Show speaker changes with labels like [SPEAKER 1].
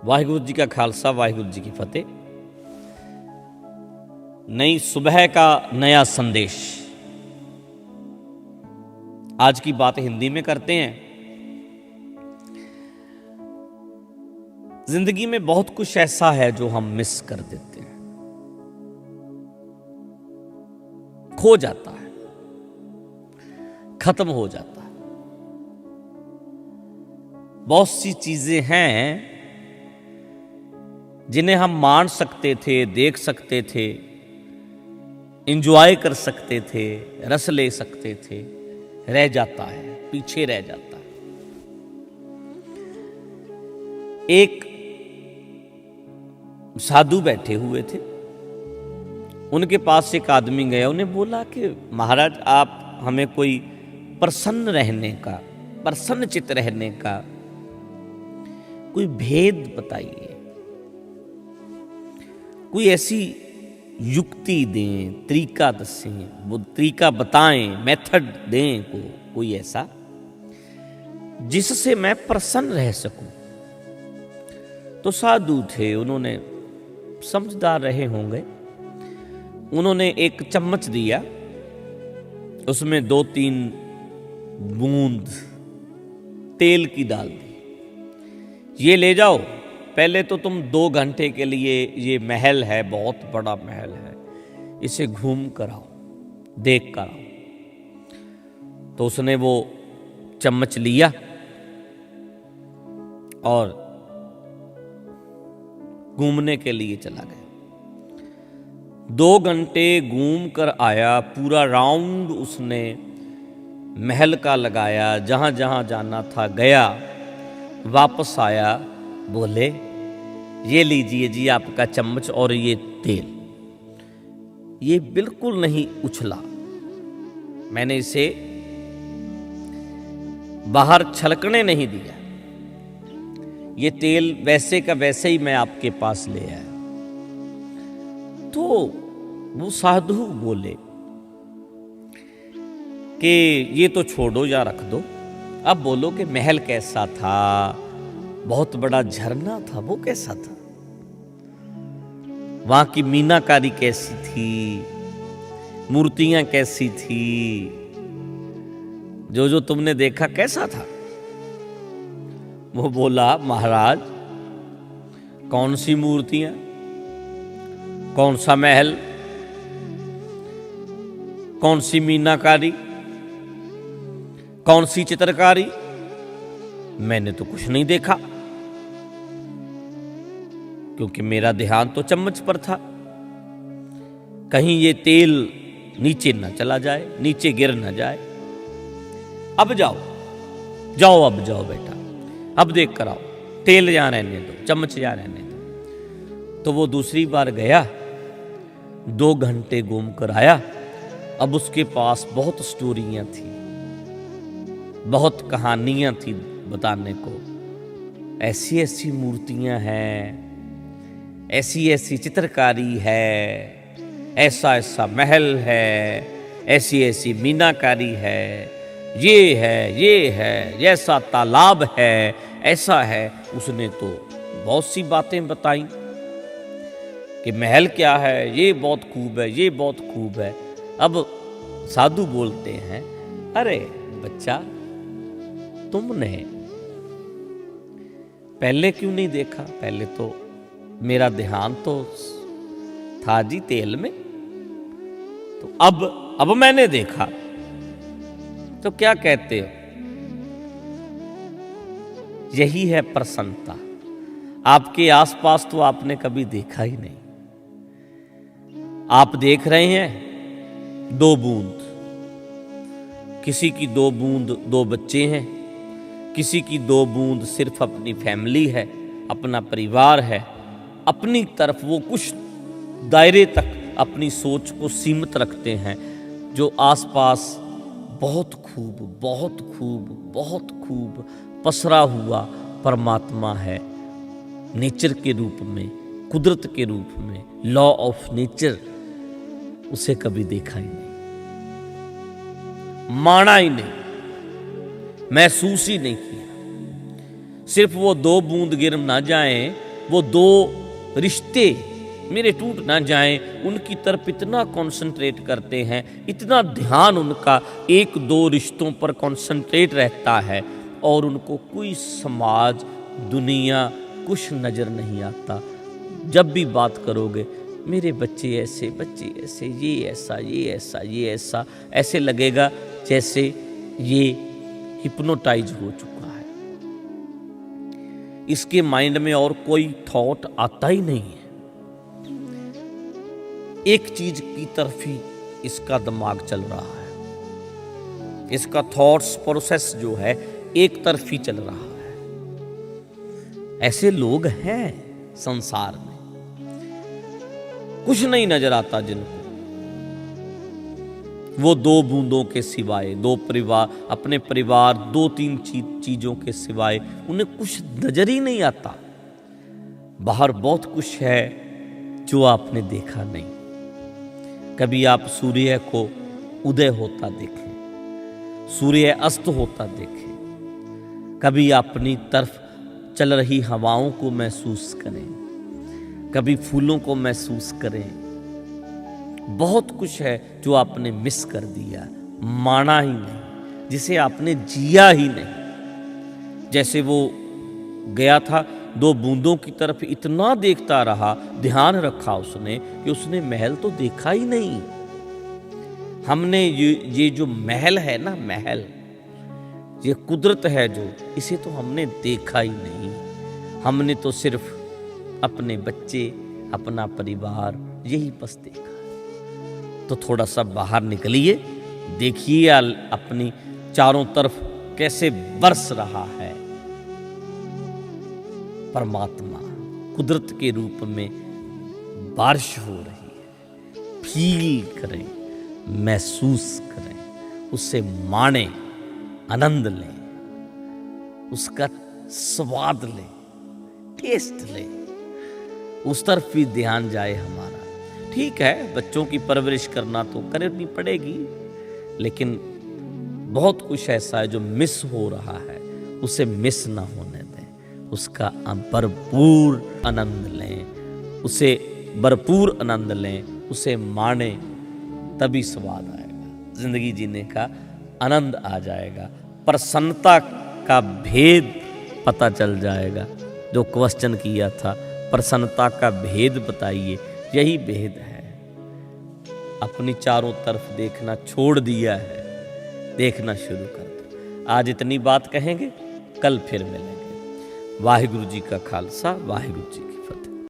[SPEAKER 1] वाहिगुरु जी का खालसा, वाहिगुरु जी की फतेह। नई सुबह का नया संदेश। आज की बात हिंदी में करते हैं। जिंदगी में बहुत कुछ ऐसा है जो हम मिस कर देते हैं, खो जाता है, खत्म हो जाता है। बहुत सी चीजें हैं जिन्हें हम मान सकते थे, देख सकते थे, एंजॉय कर सकते थे, रस ले सकते थे, रह जाता है, पीछे रह जाता है। एक साधु बैठे हुए थे, उनके पास एक आदमी गया, उन्हें बोला कि महाराज आप हमें कोई प्रसन्न रहने का, प्रसन्न चित्त रहने का कोई भेद बताइए, कोई ऐसी युक्ति दें, तरीका दसें, वो तरीका बताएं, मेथड दें कोई ऐसा जिससे मैं प्रसन्न रह सकूं। तो साधु थे, उन्होंने समझदार रहे होंगे, उन्होंने एक चम्मच दिया, उसमें 2-3 बूंद तेल की डाल दी। ये ले जाओ, पहले तो तुम 2 घंटे के लिए, ये महल है, बहुत बड़ा महल है, इसे घूम कर आओ, देख कर आओ। तो उसने वो चम्मच लिया और घूमने के लिए चला गया। 2 घंटे घूम कर आया, पूरा राउंड उसने महल का लगाया, जहां जहां जाना था गया, वापस आया, बोले ये लीजिए जी आपका चम्मच और ये तेल। ये बिल्कुल नहीं उछला, मैंने इसे बाहर छलकने नहीं दिया, ये तेल वैसे का वैसे ही मैं आपके पास ले आया। तो वो साधु बोले कि ये तो छोड़ो या रख दो, अब बोलो कि महल कैसा था, बहुत बड़ा झरना था, वो कैसा था, वहां की मीनाकारी कैसी थी, मूर्तियां कैसी थी, जो जो तुमने देखा कैसा था। वो बोला महाराज कौन सी मूर्तियां, कौन सा महल, कौन सी मीनाकारी, कौन सी चित्रकारी, मैंने तो कुछ नहीं देखा, क्योंकि मेरा ध्यान तो चम्मच पर था, कहीं ये तेल नीचे न चला जाए, नीचे गिर न जाए। अब जाओ जाओ, अब जाओ बेटा, अब देख कर आओ, तेल यहां रहने दो, चम्मच यहां रहने दो। तो वो दूसरी बार गया, 2 घंटे घूम कर आया। अब उसके पास बहुत स्टोरियां थी, बहुत कहानियां थी बताने को, ऐसी ऐसी मूर्तियां हैं, ऐसी ऐसी चित्रकारी है, ऐसा ऐसा महल है, ऐसी ऐसी मीनाकारी है, ये है, ऐसा तालाब है, ऐसा है। उसने तो बहुत सी बातें बताई कि महल क्या है, ये बहुत खूब है, ये बहुत खूब है। अब साधु बोलते हैं, अरे बच्चा तुमने पहले क्यों नहीं देखा, पहले तो मेरा ध्यान तो था जी तेल में, तो अब मैंने देखा, तो क्या कहते हो। यही है प्रसन्नता। आपके आसपास तो आपने कभी देखा ही नहीं, आप देख रहे हैं 2 बूंद, किसी की 2 बूंद 2 बच्चे हैं, किसी की 2 बूंद सिर्फ अपनी फैमिली है, अपना परिवार है, अपनी तरफ वो कुछ दायरे तक अपनी सोच को सीमित रखते हैं। जो आसपास बहुत खूब, बहुत खूब, बहुत खूब पसरा हुआ परमात्मा है, नेचर के रूप में, कुदरत के रूप में, लॉ ऑफ नेचर, उसे कभी देखा ही नहीं, माना ही नहीं, महसूस ही नहीं किया। सिर्फ वो 2 बूंद गिर ना जाएं वो दो रिश्ते मेरे टूट ना जाएं, उनकी तरफ इतना कंसंट्रेट करते हैं, इतना ध्यान उनका एक दो रिश्तों पर कंसंट्रेट रहता है और उनको कोई समाज दुनिया कुछ नज़र नहीं आता। जब भी बात करोगे मेरे बच्चे ऐसे ये ऐसा ये ऐसा ये ऐसा, ऐसे लगेगा जैसे ये हिप्नोटाइज हो चुका है, इसके माइंड में और कोई थॉट आता ही नहीं है, एक चीज की तरफ ही इसका दिमाग चल रहा है, इसका थॉट्स प्रोसेस जो है एक तरफ ही चल रहा है। ऐसे लोग हैं संसार में, कुछ नहीं नजर आता जिनको, वो दो बूंदों के सिवाय, दो परिवार, अपने परिवार, दो तीन चीजों के सिवाय उन्हें कुछ नजर ही नहीं आता। बाहर बहुत कुछ है जो आपने देखा नहीं। कभी आप सूर्य को उदय होता देखें, सूर्य अस्त होता देखें, कभी अपनी तरफ चल रही हवाओं को महसूस करें, कभी फूलों को महसूस करें। बहुत कुछ है जो आपने मिस कर दिया, माना ही नहीं, जिसे आपने जिया ही नहीं। जैसे वो गया था, दो बूंदों की तरफ इतना देखता रहा, ध्यान रखा उसने कि उसने महल तो देखा ही नहीं। हमने ये जो महल है ना, महल, ये कुदरत है जो, इसे तो हमने देखा ही नहीं। हमने तो सिर्फ अपने बच्चे, अपना परिवार, यही बस देखा। तो थोड़ा सा बाहर निकलिए, देखिए अपनी चारों तरफ कैसे बरस रहा है परमात्मा, कुदरत के रूप में बारिश हो रही है। फील करें, महसूस करें, उससे माने, आनंद लें, उसका स्वाद लें, टेस्ट लें, उस तरफ भी ध्यान जाए हमारा। ठीक है, बच्चों की परवरिश करना तो करनी पड़ेगी, लेकिन बहुत कुछ ऐसा है जो मिस हो रहा है, उसे मिस ना होने दें, उसका भरपूर आनंद लें, उसे भरपूर आनंद लें, उसे माने, तभी स्वाद आएगा, जिंदगी जीने का आनंद आ जाएगा, प्रसन्नता का भेद पता चल जाएगा। जो क्वेश्चन किया था, प्रसन्नता का भेद बताइए, यही भेद है। अपनी चारों तरफ देखना छोड़ दिया है, देखना शुरू कर दो। आज इतनी बात कहेंगे, कल फिर मिलेंगे। वाहिगुरु जी का खालसा, वाहिगुरु जी की